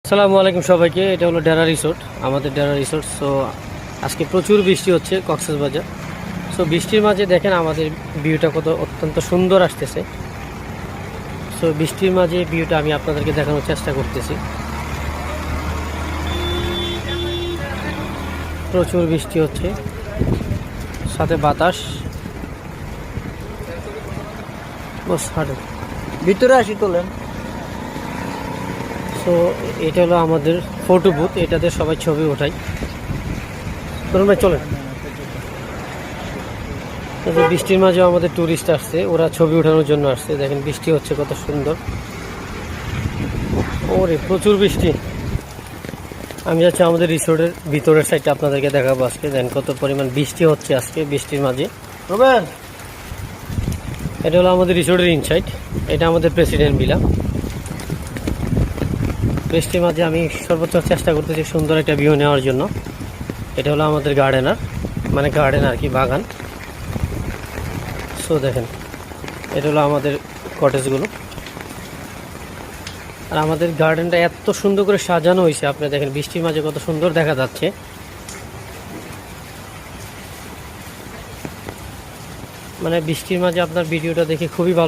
আসসালামু আলাইকুম সবাইকে। এটা হলো ডেরা রিসোর্ট, আমাদের ডেরা রিসোর্ট। সো আজকে প্রচুর বৃষ্টি হচ্ছে কক্সবাজার। সো বৃষ্টির মাঝে দেখেন আমাদের ভিউটা কত অত্যন্ত সুন্দর আসতেছে। সো বৃষ্টির মাঝে ভিউটা আমি আপনাদেরকে দেখানোর চেষ্টা করতেছি। প্রচুর বৃষ্টি হচ্ছে, সাথে বাতাস। বস হাঁটে ভিতরে আসি তোলেন। সো এটা হলো আমাদের ফটো বুথ, এটাতে সবাই ছবি ওঠাই। তরুণ ভাই চলেন। এই যে বৃষ্টির মাঝেও আমাদের টুরিস্ট আসছে, ওরা ছবি ওঠানোর জন্য আসছে। দেখেন বৃষ্টি হচ্ছে কত সুন্দর। ওরে প্রচুর বৃষ্টি। আমি যাচ্ছি আমাদের রিসোর্টের ভিতরের সাইডটা আপনাদেরকে দেখাবো আজকে। দেখেন কত পরিমাণ বৃষ্টি হচ্ছে আজকে বৃষ্টির মাঝে। রবেন এটা হলো আমাদের রিসোর্টের ইনসাইড, এটা আমাদের প্রেসিডেন্ট ভিলা। বৃষ্টির মাঝে আমি সর্বোচ্চ চেষ্টা করতেছি সুন্দর একটা ভিউ নেওয়ার জন্য। এটা হলো আমাদের গার্ডেনার, মানে গার্ডেন আর কি, বাগান। সো দেখেন এটা হলো আমাদের কটেজগুলো। আর আমাদের গার্ডেনটা এত সুন্দর করে সাজানো হয়েছে, আপনি দেখেন বৃষ্টির মাঝে কত সুন্দর দেখা যাচ্ছে। মানে বৃষ্টির মাঝে আপনার ভিডিওটা দেখে খুবই ভালো।